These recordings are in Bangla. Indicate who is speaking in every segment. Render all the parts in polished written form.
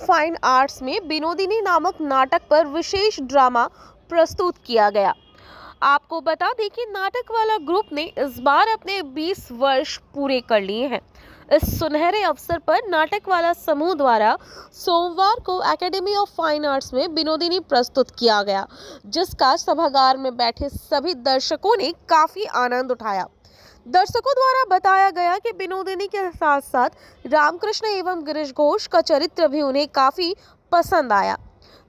Speaker 1: फाइन आर्ट्स में विनोदिनी नामक नाटक पर विशेष ड्रामा प्रस्तुत किया गया। आपको बता दें कि नाटक वाला ग्रुप ने इस बार अपने 20 वर्ष पूरे कर लिए हैं। इस सुनहरे अवसर पर नाटक वाला समूह द्वारा सोमवार को एकेडमी ऑफ फाइन आर्ट्स में विनोदिनी प्रस्तुत किया गया, जिसका सभागार में बैठे सभी दर्शकों ने काफी आनंद उठाया। दर्शकों द्वारा बताया गया कि विनोदिनी के साथ साथ रामकृष्ण एवं गिरीश घोष का चरित्र भी उन्हें काफी पसंद आया।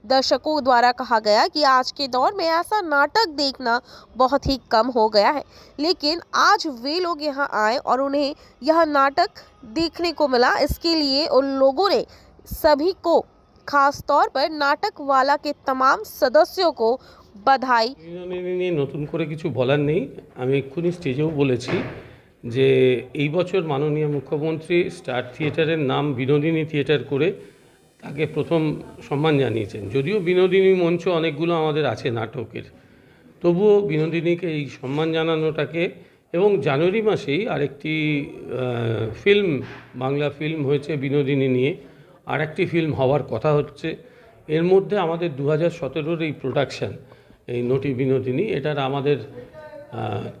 Speaker 1: दर्शकों द्वारा कहा गया कि आज के दौर में ऐसा नाटक देखना बहुत ही कम हो गया है, लेकिन आज वे लोग यहाँ आए और उन्हें यह नाटक देखने को मिला। इसके लिए उन लोगों ने सभी को, खास तौर पर नाटक वाला के तमाम सदस्यों को बधाई।
Speaker 2: নতুন করে কিছু বলার নেই। আমি এক্ষুনি স্টেজেও বলেছি যে এই বছর মাননীয় মুখ্যমন্ত্রী স্টার থিয়েটারের নাম বিনোদিনী থিয়েটার করে তাকে প্রথম সম্মান জানিয়েছেন। যদিও বিনোদিনী মঞ্চ অনেকগুলো আমাদের আছে নাটকের, তবুও বিনোদিনীকে এই সম্মান জানানোটাকে, এবং জানুয়ারি মাসেই আরেকটি ফিল্ম, বাংলা ফিল্ম হয়েছে বিনোদিনী নিয়ে, আরেকটি ফিল্ম হওয়ার কথা হচ্ছে। এর মধ্যে আমাদের 2017-র এই প্রোডাকশান, এই নটি বিনোদিনী, এটার আমাদের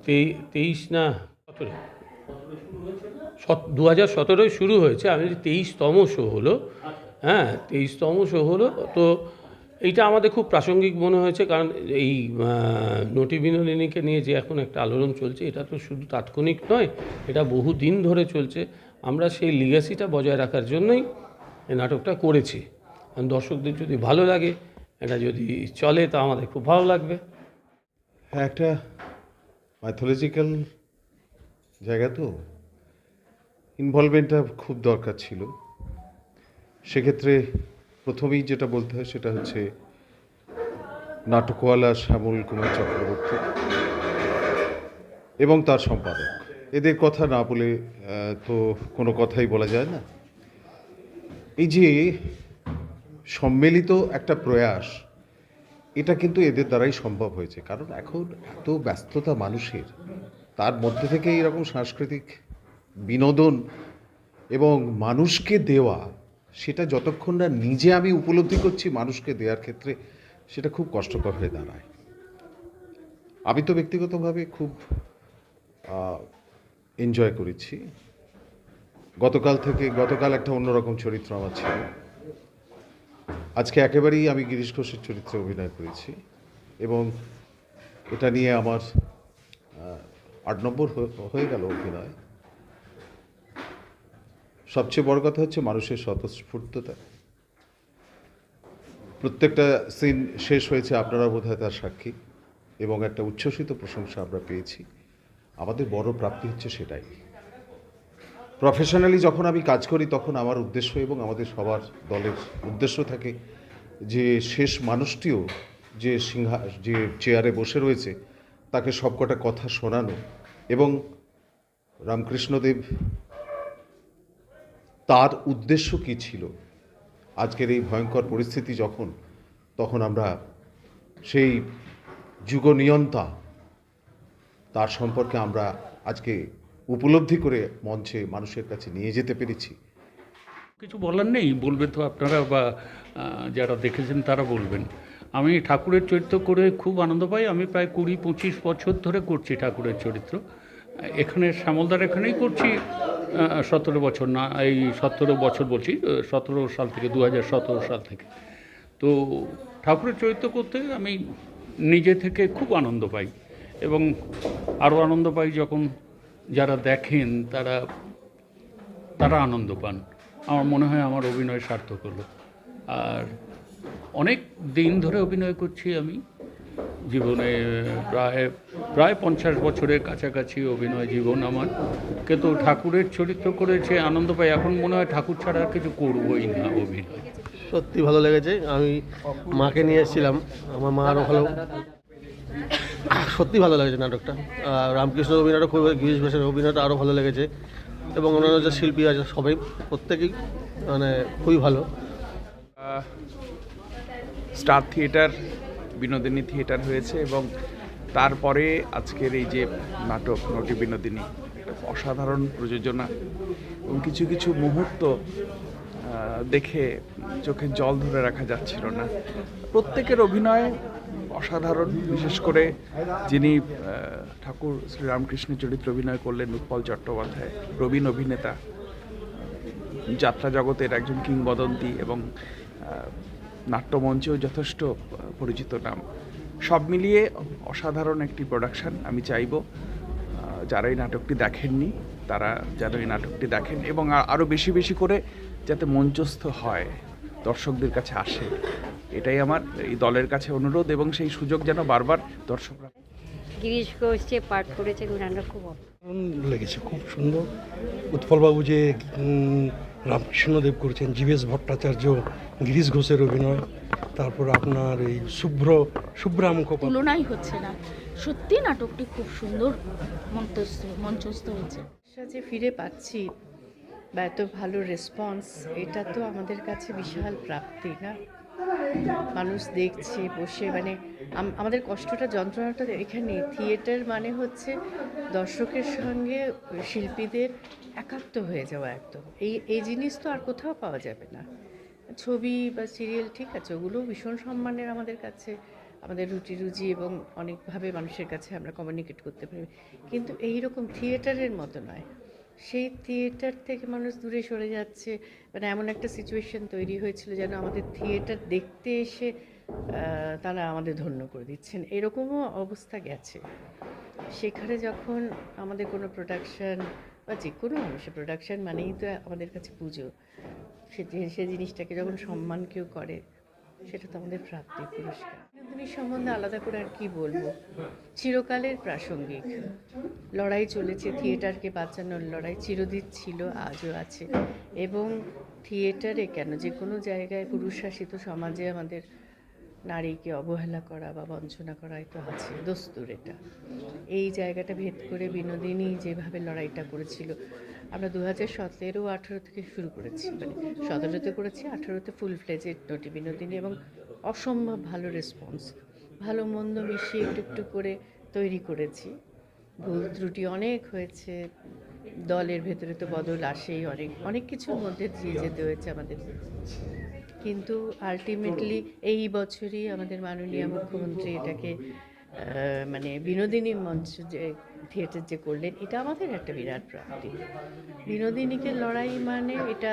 Speaker 2: 23 না 2017 শুরু হয়েছে। আমি 23তম শো হলো, 23তম শো হলো। তো এইটা আমাদের খুব প্রাসঙ্গিক মনে হয়েছে, কারণ এই নটি বিনোদিনীকে নিয়ে যে এখন একটা আলোড়ন চলছে, এটা তো শুধু তাৎক্ষণিক নয়, এটা বহু দিন ধরে চলছে। আমরা সেই লিগ্যাসিটা বজায় রাখার জন্যই এই নাটকটা করেছি। দর্শকদের যদি ভালো লাগে, এটা যদি চলে, তা আমাদের খুব ভালো লাগবে।
Speaker 3: হ্যাঁ, একটা মাইথোলজিক্যাল জায়গা, তো ইনভলভমেন্টটা খুব দরকার ছিল। সেক্ষেত্রে প্রথমেই যেটা বলতে হয় সেটা হচ্ছে নাটকওয়ালা শ্যামল কুমার চক্রবর্তী এবং তার সম্পাদক, এদের কথা না বলে তো কোনো কথাই বলা যায় না। এই যে সম্মিলিত একটা প্রয়াস, এটা কিন্তু এদের দ্বারাই সম্ভব হয়েছে। কারণ এখন এত ব্যস্ততা মানুষের, তার মধ্যে থেকে এরকম সাংস্কৃতিক বিনোদন এবং মানুষকে দেওয়া, সেটা যতক্ষণ না নিজে আমি উপলব্ধি করছি মানুষকে দেওয়ার ক্ষেত্রে, সেটা খুব কষ্টকর হয়ে দাঁড়ায়। আমি তো ব্যক্তিগতভাবে খুব এনজয় করেছি। গতকাল একটা অন্যরকম চরিত্র আমার ছিল, আজকে একেবারেই আমি গিরিশ ঘোষের চরিত্রে অভিনয় করেছি, এবং এটা নিয়ে আমার 8 নম্বর হয়ে গেল অভিনয়। সবচেয়ে বড় কথা হচ্ছে মানুষের স্বতঃস্ফূর্ততা। প্রত্যেকটা সিন শেষ হয়েছে, আপনারা বোধহয় তার সাক্ষী, এবং একটা উচ্ছ্বসিত প্রশংসা আমরা পেয়েছি। আমাদের বড় প্রাপ্তি হচ্ছে সেটাই। প্রফেশনালি যখন আমি কাজ করি, তখন আমার উদ্দেশ্য এবং আমাদের সবার দলের উদ্দেশ্য থাকে যে শেষ মানুষটিও যে চেয়ারে বসে রয়েছে, তাকে সবকটা কথা শোনানো। এবং রামকৃষ্ণদেব, তার উদ্দেশ্য কী ছিল আজকের এই ভয়ঙ্কর পরিস্থিতি তখন আমরা সেই যুগনিয়ন্তা, তার সম্পর্কে আমরা আজকে উপলব্ধি করে মঞ্চে মানুষের কাছে নিয়ে যেতে পেরেছি।
Speaker 4: কিছু বলার নেই, বলবে তো আপনারা, বা যারা দেখেছেন তারা বলবেন। আমি ঠাকুরের চরিত্র করে খুব আনন্দ পাই। আমি প্রায় 20-25 বছর ধরে করছি ঠাকুরের চরিত্র। এখানে শ্যামলদার এখানেই করছি 17 বছর, না এই 17 বছর বলছি, 17 সাল থেকে, 2017 সাল থেকে। তো ঠাকুরের চরিত্র করতে আমি নিজে থেকে খুব আনন্দ পাই, এবং আরও আনন্দ পাই যখন যারা দেখেন তারা আনন্দ পান। আমার মনে হয় আমার অভিনয় সার্থক হলো। আর অনেক দিন ধরে অভিনয় করছি আমি, জীবনে প্রায় 50 বছরের কাছাকাছি অভিনয় জীবন আমার। কিন্তু ঠাকুরের চরিত্র করেছে আনন্দ পাই। এখন মনে হয় ঠাকুর ছাড়া আর কিছু করবই না অভিনয়।
Speaker 5: সত্যি ভালো লেগেছে। আমি মাকে নিয়ে এসেছিলাম, আমার মা আরও ভালো, সত্যি ভালো লেগেছে নাটকটা। রামকৃষ্ণের অভিনয়টা খুব, গিরিশ ঘোষের অভিনয়টা আরও ভালো লেগেছে, এবং অন্যান্য যে শিল্পী আছে সবাই প্রত্যেকেই খুবই ভালো।
Speaker 6: স্টার থিয়েটার বিনোদিনী থিয়েটার হয়েছে এবং তারপরে আজকের এই যে নাটক নটি বিনোদিনী, একটা অসাধারণ প্রযোজনা এবং কিছু কিছু মুহূর্ত দেখে চোখে জল ধরে রাখা যাচ্ছিল না। প্রত্যেকের অভিনয় অসাধারণ, বিশেষ করে যিনি ঠাকুর শ্রীরামকৃষ্ণের চরিত্রে অভিনয় করলেন উৎপল চট্টোপাধ্যায়, প্রবীণ অভিনেতা, যাত্রা জগতের একজন কিংবদন্তি এবং নাট্যমঞ্চেও যথেষ্ট পরিচিত নাম। সব মিলিয়ে অসাধারণ একটি প্রোডাকশন। আমি চাইব যারা এই নাটকটি দেখেননি তারা যেন এই নাটকটি দেখেন এবং আরও বেশি বেশি করে যাতে মঞ্চস্থ হয়, দর্শকদের কাছে আসে, এটাই আমার এই দলের কাছে অনুরোধ এবং সেই সুযোগ যেন বারবার দর্শকরা।
Speaker 7: গিরিশ ঘোষ যে পাঠ করেছেন ওনারা খুব
Speaker 8: দারুণ লেগেছে, খুব সুন্দর। উৎপলবাবু যে রামকৃষ্ণদেব করেছেন, জীবেশ ভট্টাচার্য, গিরিশ ঘোষের অভিনয়, তারপর আপনার এই শুভ্রা মুখোপাধ্যায়,
Speaker 9: তুলনাই হচ্ছে না। সত্যি নাটকটি খুব সুন্দর মঞ্চস্থ হয়েছে।
Speaker 10: যে ফিরে পাচ্ছি বা এত ভালো রেসপন্স, এটা তো আমাদের কাছে বিশাল প্রাপ্তি না? মানুষ দেখছে বসে, মানে আমাদের কষ্টটা, যন্ত্রণাটা এখানে। থিয়েটার মানে হচ্ছে দর্শকের সঙ্গে শিল্পীদের একাত্ম হয়ে যাওয়া একদম। এই জিনিস তো আর কোথাও পাওয়া যাবে না। ছবি বা সিরিয়াল ঠিক আছে, ওগুলো ভীষণ সম্মানের আমাদের কাছে, আমাদের রুজি এবং অনেকভাবে মানুষের কাছে আমরা কমিউনিকেট করতে পারি, কিন্তু এই রকম থিয়েটারের মতো নয়। সেই থিয়েটার থেকে মানুষ দূরে সরে যাচ্ছে, মানে এমন একটা সিচুয়েশন তৈরি হয়েছিল যেন আমাদের থিয়েটার দেখতে এসে তারা আমাদের ধন্য করে দিচ্ছেন, এরকমও অবস্থা গেছে। সেখানে যখন আমাদের কোনো প্রোডাকশান বা যে কোনো মানুষের প্রোডাকশান মানেই তো আমাদের কাছে পুজো, সে জিনিসটাকে যখন সম্মান কেউ করে, সেটা তো আমাদের প্রাপ্তি, পুরস্কার। বিনোদিনীর সম্বন্ধে আলাদা করে আর কি বলবো, চিরকালের প্রাসঙ্গিক লড়াই চলেছে, থিয়েটারকে বাঁচানোর লড়াই চিরদিন ছিল, আজও আছে। এবং থিয়েটারে কেন, যে কোনো জায়গায় পুরুষ শাসিত সমাজে আমাদের নারীকে অবহেলা করা বা বঞ্চনা করাই তো আছে, দস্তুর এটা। এই জায়গাটা ভেদ করে বিনোদিনী যেভাবে লড়াইটা করেছিল, আমরা 2017-18 থেকে শুরু করেছি, মানে 17-তে করেছি, 18-তে ফুল ফ্লেজেড নটি বিনোদিনী, এবং অসম্ভব ভালো রেসপন্স, ভালো মন্দ মিশিয়ে একটু একটু করে তৈরি করেছি। ভুল ত্রুটি অনেক হয়েছে, দলের ভেতরে তো বদল আসেই, অনেক কিছুর মধ্যে দিয়ে যেতে হয়েছে আমাদের, কিন্তু আলটিমেটলি এই বছরই আমাদের মাননীয় মুখ্যমন্ত্রী এটাকে মানে বিনোদিনী মঞ্চ যে থিয়েটার যে করলেন, এটা আমাদের একটা বিরাট প্রাপ্তি। বিনোদিনীকে লড়াই মানে এটা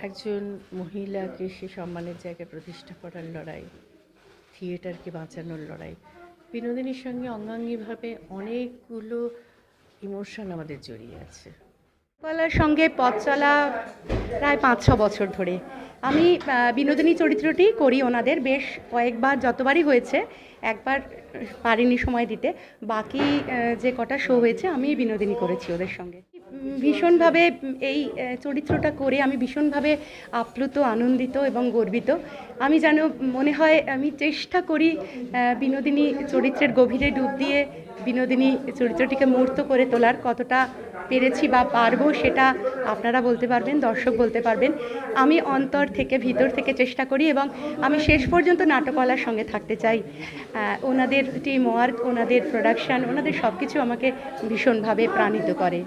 Speaker 10: একজন মহিলাকে সে সম্মানের জায়গায় প্রতিষ্ঠা করার লড়াই, থিয়েটারকে বাঁচানোর লড়াই। বিনোদিনীর সঙ্গে অঙ্গাঙ্গিভাবে অনেকগুলো ইমোশন আমাদের জড়িয়ে আছে।
Speaker 11: কলার সঙ্গে পথ চলা প্রায় 5-6 বছর ধরে। আমি বিনোদিনী চরিত্রটি করি ওনাদের বেশ কয়েকবার, যতবারই হয়েছে, একবার পারিনি সময় দিতে, বাকি যে কটা শো হয়েছে আমি বিনোদিনী করেছি ওদের সঙ্গে। ভীষণভাবে এই চরিত্রটা করে আমি ভীষণভাবে আপ্লুত, আনন্দিত এবং গর্বিত। আমি যেন মনে হয় আমি চেষ্টা করি বিনোদিনী চরিত্রের গভীরে ডুব দিয়ে বিনোদিনী চরিত্রটিকে মূর্ত করে তোলার, কতটা পেরেছি বা পারবো সেটা আপনারা বলতে পারবেন, দর্শক বলতে পারবেন। আমি অন্তর থেকে, ভিতর থেকে চেষ্টা করি এবং আমি শেষ পর্যন্ত নাটকওয়ালার সঙ্গে থাকতে চাই। ওনাদের টিম ওয়ার্ক, ওনাদের প্রোডাকশান, ওনাদের সব কিছু আমাকে ভীষণভাবে প্রাণিত করে।